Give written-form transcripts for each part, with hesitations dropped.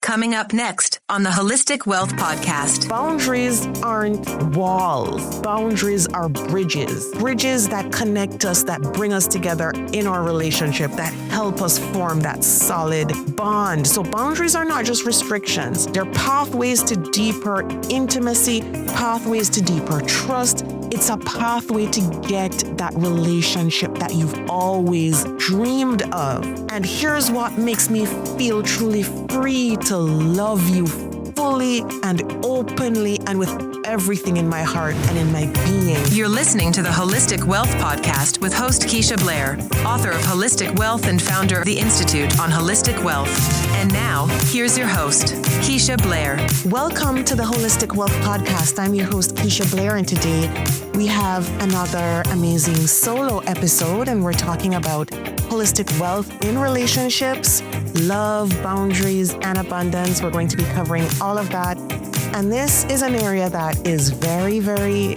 Coming up next on the Holistic Wealth Podcast. Boundaries aren't walls. Boundaries are bridges. Bridges that connect us, that bring us together in our relationship, that help us form that solid bond. So boundaries are not just restrictions. They're pathways to deeper intimacy, pathways to deeper trust. It's a pathway to get that relationship that you've always dreamed of. And here's what makes me feel truly free to love you fully and openly and with everything in my heart and in my being. You're listening to the Holistic Wealth Podcast with host Keisha Blair, author of Holistic Wealth and founder of the Institute on Holistic Wealth. And now, here's your host, Keisha Blair. Welcome to the Holistic Wealth Podcast. I'm your host, Keisha Blair, and today we have another amazing solo episode, and we're talking about holistic wealth in relationships, love, boundaries, and abundance. We're going to be covering all of that. And this is an area that is very, very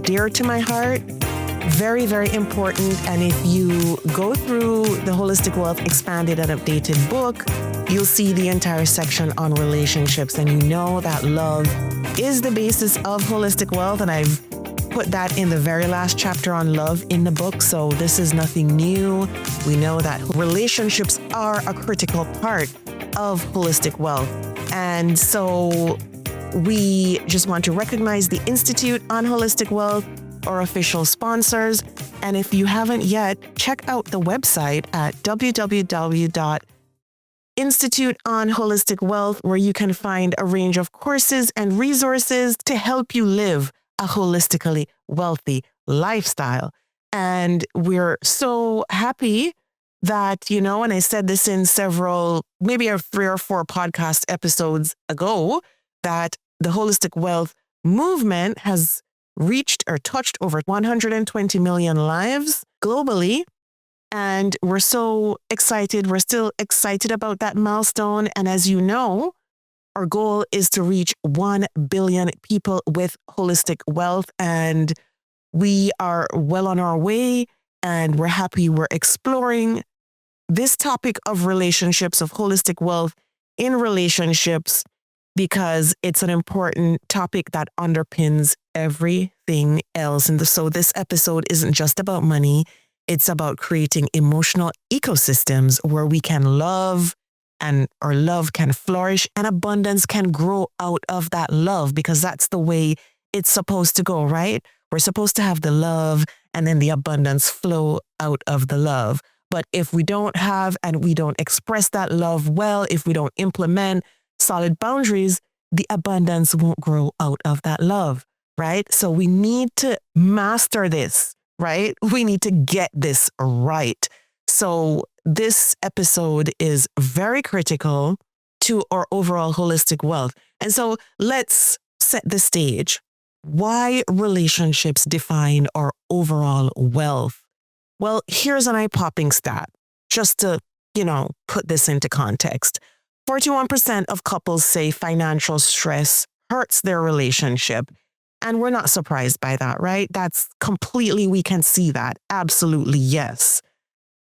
dear to my heart, very, very important. And if you go through the Holistic Wealth Expanded and Updated book, you'll see the entire section on relationships. And you know that love is the basis of holistic wealth. And I've put that in the very last chapter on love in the book. So this is nothing new. We know that relationships are a critical part of holistic wealth. And so we just want to recognize the Institute on Holistic Wealth, our official sponsors. And if you haven't yet, check out the website at www.Institute on Holistic Wealth, where you can find a range of courses and resources to help you live a holistically wealthy lifestyle. And we're so happy that, and I said this in several, maybe 3 or 4 podcast episodes ago, that the holistic wealth movement has reached or touched over 120 million lives globally. And we're so excited. We're still excited about that milestone. And as you know, our goal is to reach 1 billion people with holistic wealth. And we are well on our way, and we're happy we're exploring this topic of relationships, of holistic wealth in relationships, because it's an important topic that underpins everything else. And so this episode isn't just about money. It's about creating emotional ecosystems where we can love and our love can flourish and abundance can grow out of that love, because that's the way it's supposed to go, right? We're supposed to have the love and then the abundance flow out of the love. But if we don't have and we don't express that love well, if we don't implement solid boundaries, the abundance won't grow out of that love, right? So we need to master this, right? We need to get this right. So this episode is very critical to our overall holistic wealth. And so let's set the stage. Why relationships define our overall wealth? Well, here's an eye-popping stat, just to, put this into context. 41% of couples say financial stress hurts their relationship. And we're not surprised by that, right? That's completely, we can see that. Absolutely, yes.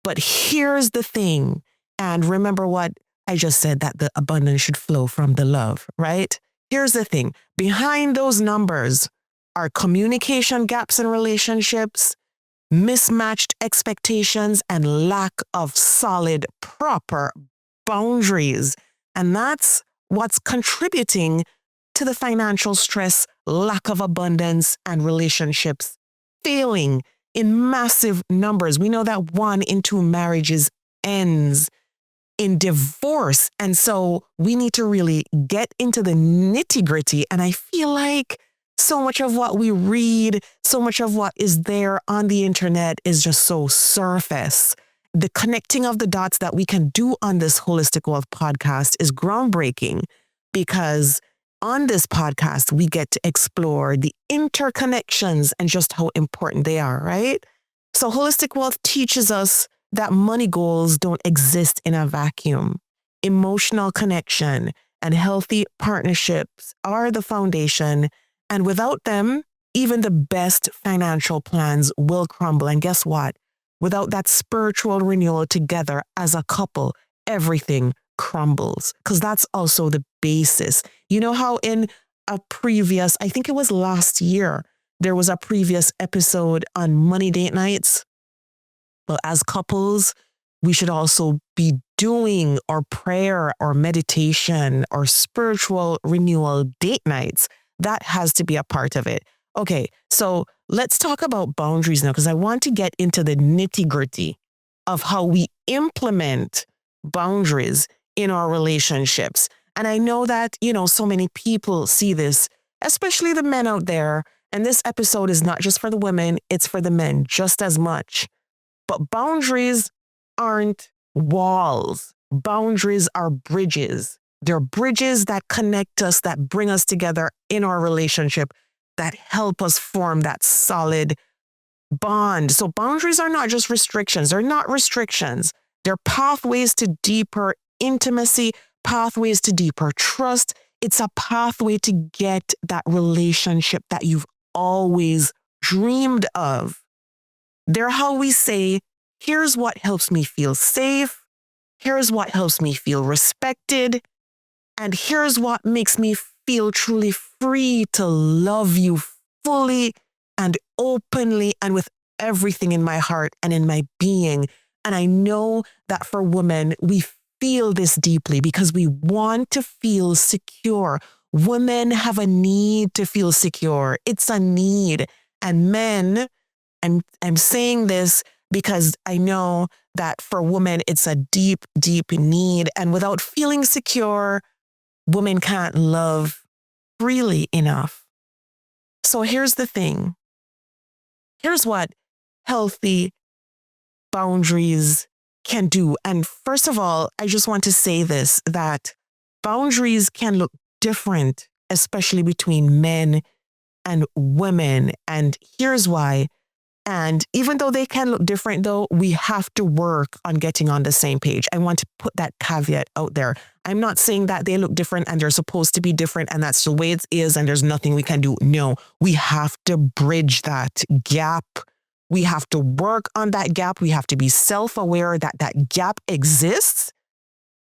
But here's the thing. And remember what I just said, that the abundance should flow from the love, right? Here's the thing. Behind those numbers are communication gaps in relationships, mismatched expectations, and lack of solid, proper boundaries. And that's what's contributing to the financial stress, lack of abundance, and relationships failing in massive numbers. We know that 1 in 2 marriages ends in divorce. And so we need to really get into the nitty-gritty. And I feel like so much of what we read, so much of what is there on the internet is just so surface. The connecting of the dots that we can do on this Holistic Wealth podcast is groundbreaking, because on this podcast, we get to explore the interconnections and just how important they are, right? So Holistic Wealth teaches us that money goals don't exist in a vacuum. Emotional connection and healthy partnerships are the foundation. And without them, even the best financial plans will crumble. And guess what? Without that spiritual renewal together as a couple, everything crumbles, because that's also the basis. You know how in a previous, I think it was last year, there was a previous episode on money date nights? Well, as couples, we should also be doing our prayer or meditation or spiritual renewal date nights. That has to be a part of it. Okay, so let's talk about boundaries now, because I want to get into the nitty-gritty of how we implement boundaries in our relationships. And I know that, so many people see this, especially the men out there. And this episode is not just for the women, it's for the men just as much. But boundaries aren't walls. Boundaries are bridges. They're bridges that connect us, that bring us together in our relationship, that help us form that solid bond. So boundaries are not just restrictions. They're not restrictions. They're pathways to deeper intimacy, pathways to deeper trust. It's a pathway to get that relationship that you've always dreamed of. They're how we say, here's what helps me feel safe. Here's what helps me feel respected. And here's what makes me feel truly free to love you fully and openly and with everything in my heart and in my being. And I know that for women, we feel this deeply because we want to feel secure. Women have a need to feel secure. It's a need. And men, I'm saying this because I know that for women, it's a deep, deep need. And without feeling secure, women can't love freely enough. So here's the thing. Here's what healthy boundaries can do. And first of all, I just want to say this, that boundaries can look different, especially between men and women. And here's why. And even though they can look different, though, we have to work on getting on the same page. I want to put that caveat out there. I'm not saying that they look different and they're supposed to be different and that's the way it is and there's nothing we can do. No, we have to bridge that gap. We have to work on that gap. We have to be self-aware that that gap exists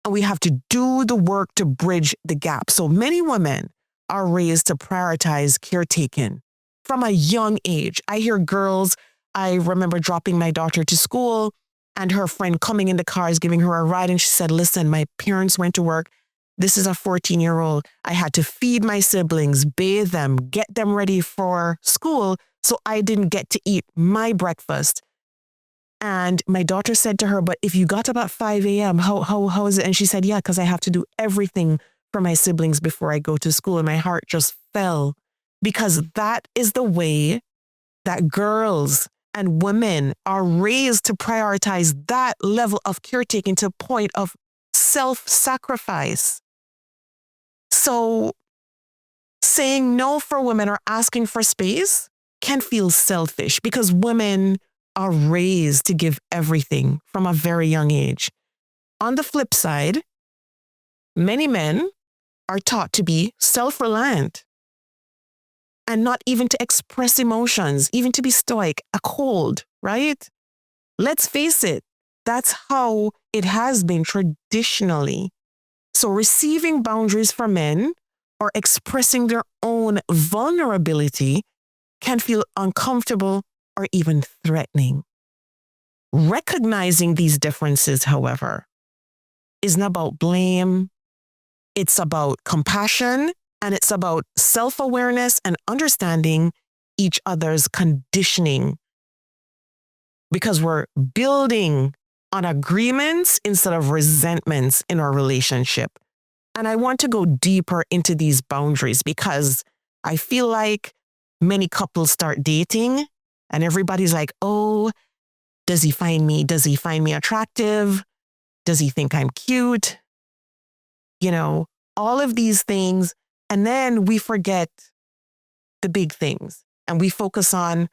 and we have to do the work to bridge the gap. So many women are raised to prioritize caretaking from a young age. I hear girls, I remember dropping my daughter to school and her friend coming in the car is giving her a ride. And she said, listen, my parents went to work. This is a 14-year-old. I had to feed my siblings, bathe them, get them ready for school. So I didn't get to eat my breakfast. And my daughter said to her, but if you got up at 5 a.m., how is it? And she said, yeah, because I have to do everything for my siblings before I go to school. And my heart just fell because that is the way that girls and women are raised to prioritize that level of caretaking to a point of self-sacrifice. So saying no for women or asking for space can feel selfish because women are raised to give everything from a very young age. On the flip side, many men are taught to be self-reliant and not even to express emotions, even to be stoic, a cold, right? Let's face it, that's how it has been traditionally. So receiving boundaries for men or expressing their own vulnerability can feel uncomfortable or even threatening. Recognizing these differences, however, isn't about blame. It's about compassion. And it's about self-awareness and understanding each other's conditioning because we're building on agreements instead of resentments in our relationship. And I want to go deeper into these boundaries because I feel like many couples start dating and everybody's like, oh, does he find me attractive? Does he think I'm cute? All of these things. And then we forget the big things and we focus on,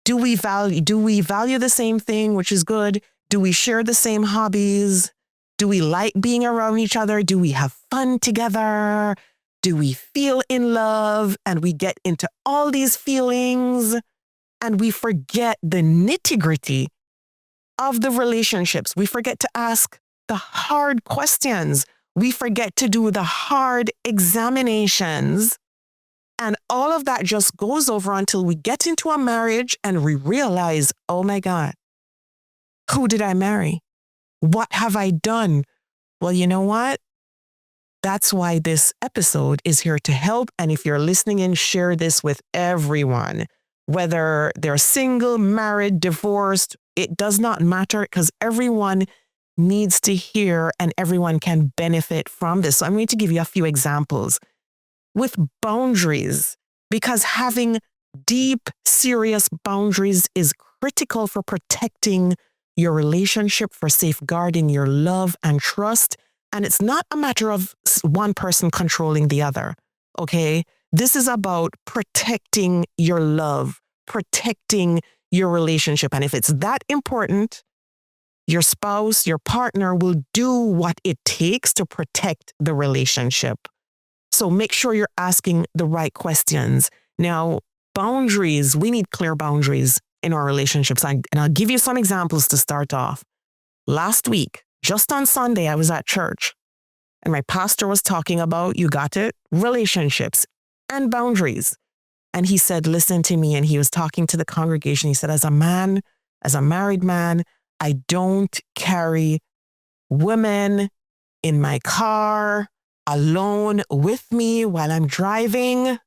do we value the same thing, which is good? Do we share the same hobbies? Do we like being around each other? Do we have fun together? Do we feel in love? And we get into all these feelings and we forget the nitty-gritty of the relationships. We forget to ask, the hard questions. We forget to do the hard examinations. And all of that just goes over until we get into a marriage and we realize, oh my God, who did I marry? What have I done? Well, you know what? That's why this episode is here to help. And if you're listening in, share this with everyone, whether they're single, married, divorced, it does not matter because everyone needs to hear and everyone can benefit from this. So I'm going to give you a few examples with boundaries, because having deep, serious boundaries is critical for protecting your relationship, for safeguarding your love and trust. And it's not a matter of one person controlling the other, okay? This is about protecting your love, protecting your relationship. And if it's that important, your spouse, your partner will do what it takes to protect the relationship. So make sure you're asking the right questions. Now, boundaries, we need clear boundaries in our relationships. And I'll give you some examples to start off. Last week, just on Sunday, I was at church and my pastor was talking about, you got it, relationships and boundaries. And he said, listen to me. And he was talking to the congregation. He said, as a man, as a married man, I don't carry women in my car alone with me while I'm driving.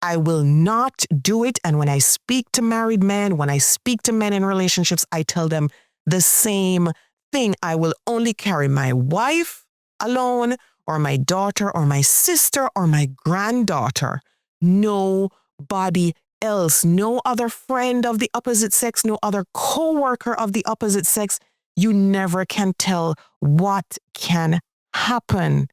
I will not do it. And when I speak to married men, when I speak to men in relationships, I tell them the same thing. I will only carry my wife alone, or my daughter, or my sister, or my granddaughter. Nobody else, no other friend of the opposite sex, no other co-worker of the opposite sex. You never can tell what can happen.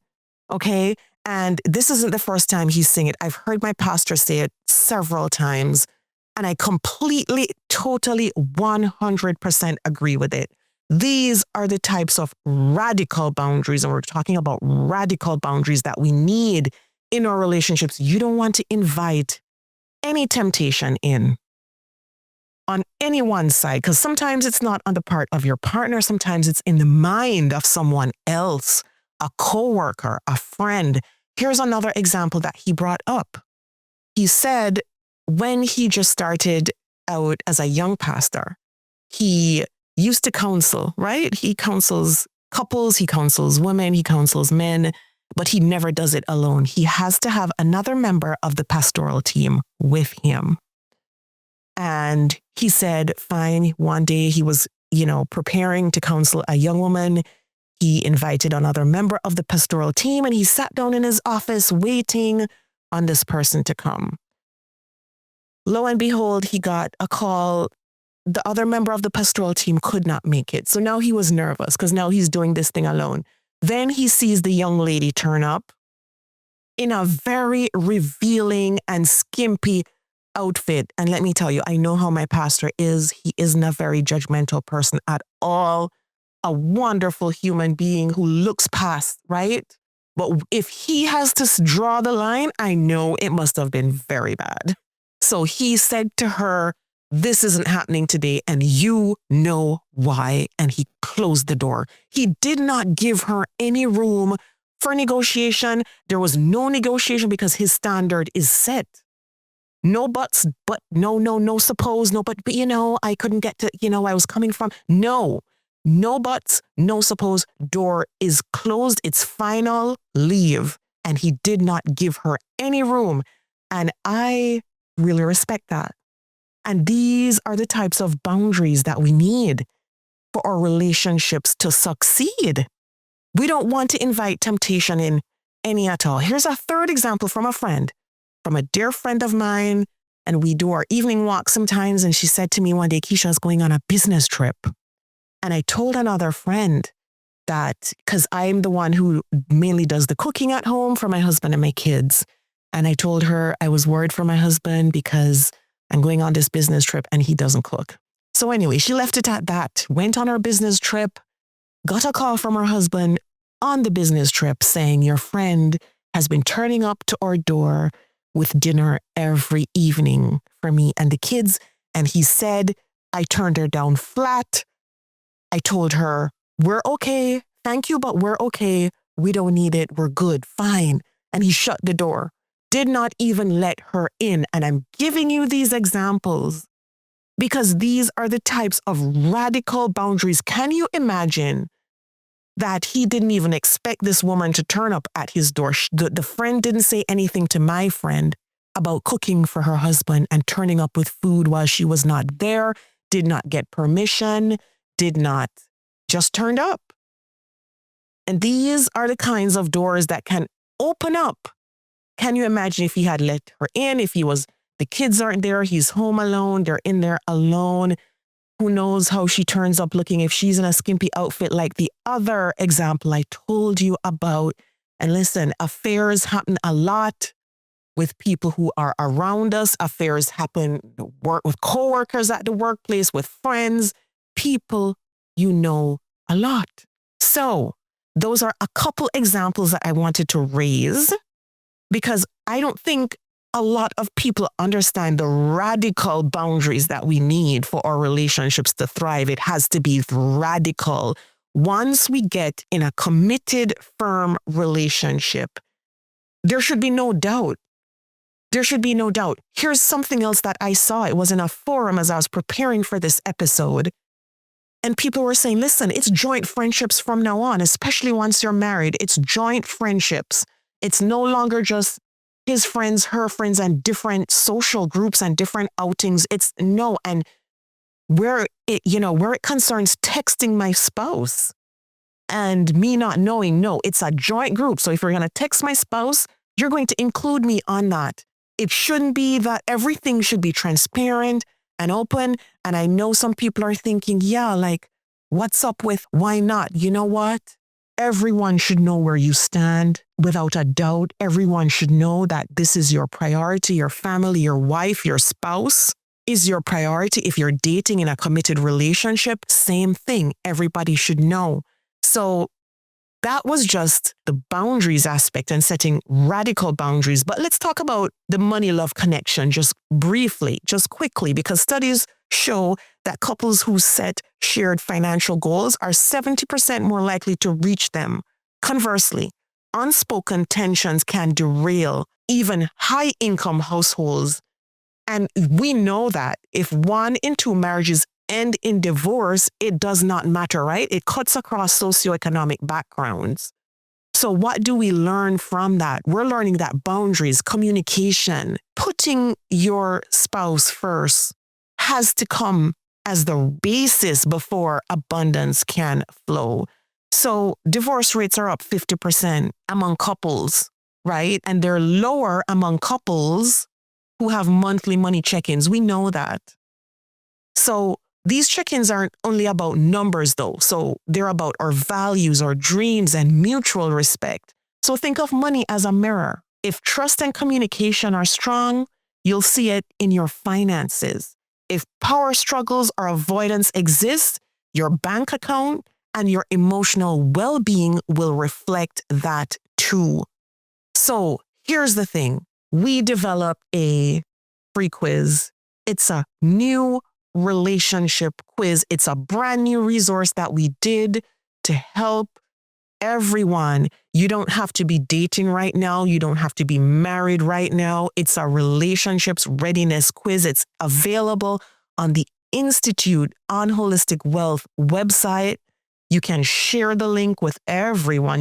Okay? And this isn't the first time he's saying it. I've heard my pastor say it several times, and I completely, totally, 100% agree with it. These are the types of radical boundaries, and we're talking about radical boundaries that we need in our relationships. You don't want to invite any temptation in on anyone's side, because sometimes it's not on the part of your partner. Sometimes it's in the mind of someone else, a coworker, a friend. Here's another example that he brought up. He said when he just started out as a young pastor, he used to counsel, right? He counsels couples, he counsels women, he counsels men, but he never does it alone. He has to have another member of the pastoral team with him. And he said, fine, one day he was, preparing to counsel a young woman. He invited another member of the pastoral team and he sat down in his office waiting on this person to come. Lo and behold, he got a call. The other member of the pastoral team could not make it. So now he was nervous because now he's doing this thing alone. Then he sees the young lady turn up in a very revealing and skimpy outfit. And let me tell you, I know how my pastor is. He isn't a very judgmental person at all. A wonderful human being who looks past, right? But if he has to draw the line, I know it must have been very bad. So he said to her, this isn't happening today, and you know why. And he closed the door. He did not give her any room for negotiation. There was no negotiation because his standard is set. No buts, but no suppose, no, but I couldn't get to, I was coming from. No buts, no suppose, door is closed. It's final, leave. And he did not give her any room. And I really respect that. And these are the types of boundaries that we need for our relationships to succeed. We don't want to invite temptation in any at all. Here's a third example from a friend, from a dear friend of mine. And we do our evening walk sometimes. And she said to me one day, Keisha is going on a business trip. And I told another friend that, because I'm the one who mainly does the cooking at home for my husband and my kids. And I told her I was worried for my husband because I'm going on this business trip and he doesn't cook. So anyway, she left it at that, went on her business trip, got a call from her husband on the business trip saying, your friend has been turning up to our door with dinner every evening for me and the kids. And he said, I turned her down flat. I told her, we're okay. thank you, but we're okay. We don't need it. We're good. Fine. And he shut the door, did not even let her in. And I'm giving you these examples because these are the types of radical boundaries. Can you imagine that he didn't even expect this woman to turn up at his door? The friend didn't say anything to my friend about cooking for her husband and turning up with food while she was not there, did not get permission, did not, just turned up. And these are the kinds of doors that can open up. Can you imagine if he had let her in, if the kids aren't there, he's home alone, they're in there alone. Who knows how she turns up looking if she's in a skimpy outfit like the other example I told you about. And listen, affairs happen a lot with people who are around us. Affairs happen with coworkers at the workplace, with friends, people you know a lot. So those are a couple examples that I wanted to raise because I don't think a lot of people understand the radical boundaries that we need for our relationships to thrive. It has to be radical. Once we get in a committed, firm relationship, there should be no doubt. There should be no doubt. Here's something else that I saw. It was in a forum as I was preparing for this episode. And people were saying, listen, it's joint friendships from now on, especially once you're married. It's joint friendships. It's no longer just his friends, her friends, and different social groups and different outings. It's no. And where it concerns texting my spouse and me not knowing, no, it's a joint group. So if you're going to text my spouse, you're going to include me on that. It shouldn't be that everything should be transparent and open. And I know some people are thinking, yeah, like, what's up with why not? You know what? Everyone should know where you stand without a doubt. Everyone should know that this is your priority. Your family, your wife, your spouse is your priority. If you're dating in a committed relationship, same thing. Everybody should know. So that was just the boundaries aspect and setting radical boundaries. But let's talk about the money-love connection just briefly, just quickly, because studies show that couples who set shared financial goals are 70% more likely to reach them. Conversely, unspoken tensions can derail even high-income households. And we know that if 1 in 2 marriages end in divorce, it does not matter, right? It cuts across socioeconomic backgrounds. So what do we learn from that? We're learning that boundaries, communication, putting your spouse first has to come as the basis before abundance can flow. So divorce rates are up 50% among couples, right? And they're lower among couples who have monthly money check-ins. We know that. So these check-ins aren't only about numbers though. So they're about our values, our dreams, and mutual respect. So think of money as a mirror. If trust and communication are strong, you'll see it in your finances. If power struggles or avoidance exist, your bank account and your emotional well-being will reflect that too. So here's the thing. We developed a free quiz. It's a new relationship quiz. It's a brand new resource that we did to help everyone. You don't have to be dating right now. You don't have to be married right now. It's a relationships readiness quiz. It's available on the Institute on Holistic Wealth website. You can share the link with everyone.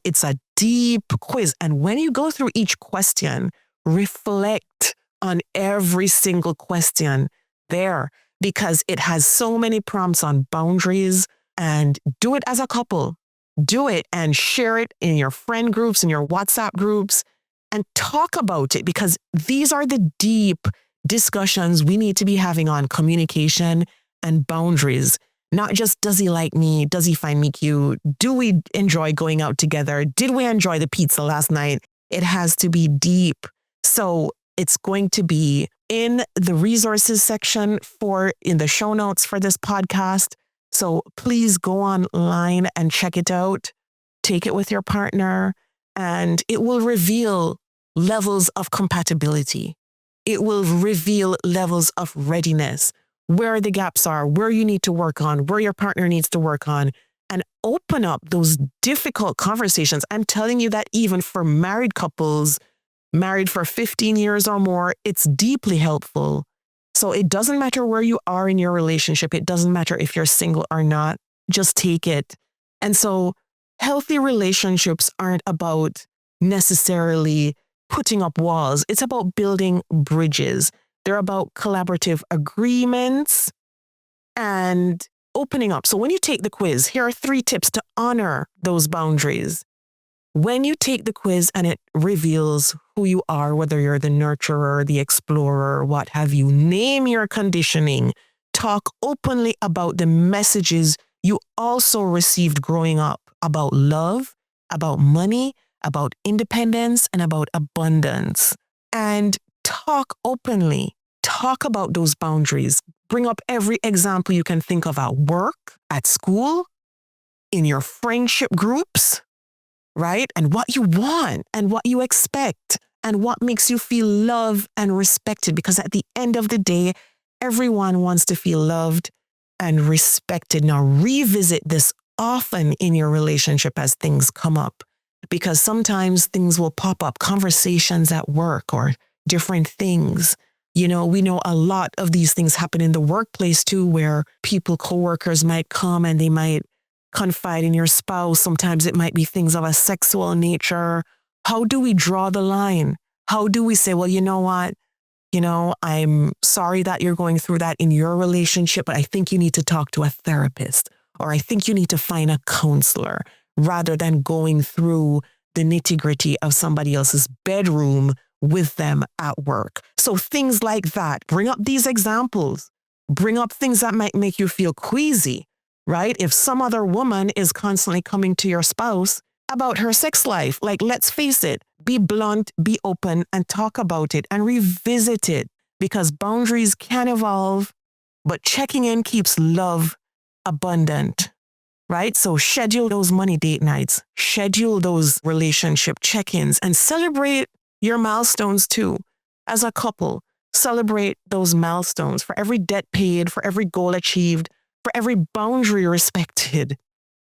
It's a deep quiz. And when you go through each question, reflect on every single question there, because it has so many prompts on boundaries. And do it as a couple. Do it and share it in your friend groups, in your WhatsApp groups, and talk about it, because these are the deep discussions we need to be having on communication and boundaries. Not just, does he like me? Does he find me cute? Do we enjoy going out together? Did we enjoy the pizza last night? It has to be deep. So it's going to be in the resources section in the show notes for this podcast. So please go online and check it out. Take it with your partner, and it will reveal levels of compatibility. It will reveal levels of readiness, where the gaps are, where you need to work on, where your partner needs to work on. and open up those difficult conversations. I'm telling you that even for married couples, married for 15 years or more, it's deeply helpful. So it doesn't matter where you are in your relationship. It doesn't matter if you're single or not. Just take it. And so healthy relationships aren't about necessarily putting up walls. It's about building bridges. They're about collaborative agreements and opening up. So when you take the quiz, here are 3 tips to honor those boundaries. When you take the quiz and it reveals who you are, whether you're the nurturer, the explorer, what have you, name your conditioning. Talk openly about the messages you also received growing up about love, about money, about independence, and about abundance. And talk openly. Talk about those boundaries. Bring up every example you can think of at work, at school, in your friendship groups, right? And what you want and what you expect and what makes you feel loved and respected. Because at the end of the day, everyone wants to feel loved and respected. Now, revisit this often in your relationship as things come up, because sometimes things will pop up, conversations at work or different things. You know, we know a lot of these things happen in the workplace too, where people, coworkers might come and they might confide in your spouse. Sometimes it might be things of a sexual nature. How do we draw the line? How do we say, well, you know what? You know, I'm sorry that you're going through that in your relationship, but I think you need to talk to a therapist, or I think you need to find a counselor, rather than going through the nitty-gritty of somebody else's bedroom with them at work. So things like that. Bring up these examples. Bring up things that might make you feel queasy, right? If some other woman is constantly coming to your spouse about her sex life, like, let's face it, be blunt, be open, and talk about it and revisit it, because boundaries can evolve, but checking in keeps love abundant, right? So schedule those money date nights, schedule those relationship check-ins, and celebrate your milestones too. As a couple, celebrate those milestones for every debt paid, for every goal achieved, for every boundary respected,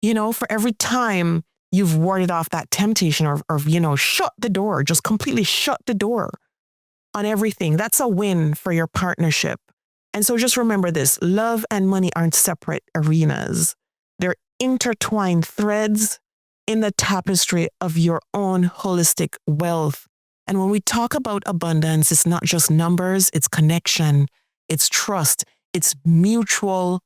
you know, for every time you've warded off that temptation or shut the door, just completely shut the door on everything. That's a win for your partnership. And so just remember this, love and money aren't separate arenas. They're intertwined threads in the tapestry of your own holistic wealth. And when we talk about abundance, it's not just numbers, it's connection, it's trust, it's mutual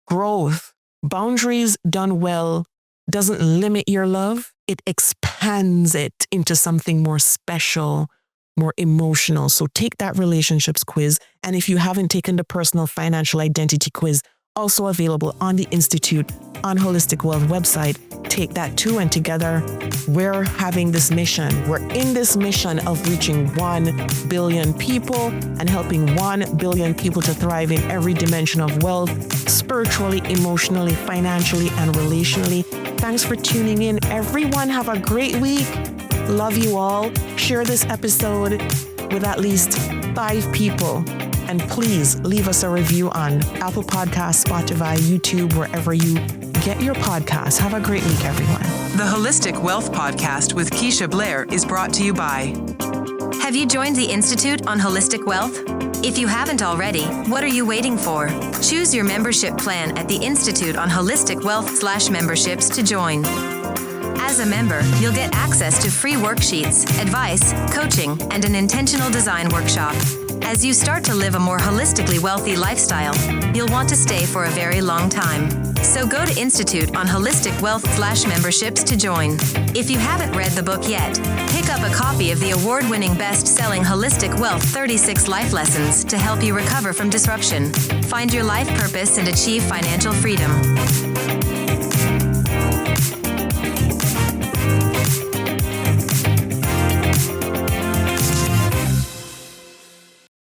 growth. Boundaries done well doesn't limit your love, it expands it into something more special, more emotional. So take that relationships quiz. And if you haven't taken the personal financial identity quiz, also available on the Institute on Holistic Wealth website, take that too. And together, we're having this mission. We're in this mission of reaching 1 billion people and helping 1 billion people to thrive in every dimension of wealth, spiritually, emotionally, financially, and relationally. Thanks for tuning in. Everyone, have a great week. Love you all. Share this episode with at least 5 people. And please leave us a review on Apple Podcasts, Spotify, YouTube, wherever you get your podcasts. Have a great week, everyone. The Holistic Wealth Podcast with Keisha Blair is brought to you by... Have you joined the Institute on Holistic Wealth? If you haven't already, what are you waiting for? Choose your membership plan at the Institute on Holistic Wealth/memberships to join. As a member, you'll get access to free worksheets, advice, coaching, and an intentional design workshop. As you start to live a more holistically wealthy lifestyle, you'll want to stay for a very long time. So go to Institute on Holistic Wealth/memberships to join. If you haven't read the book yet, pick up a copy of the award-winning best-selling Holistic Wealth 36 Life Lessons to help you recover from disruption, find your life purpose, and achieve financial freedom.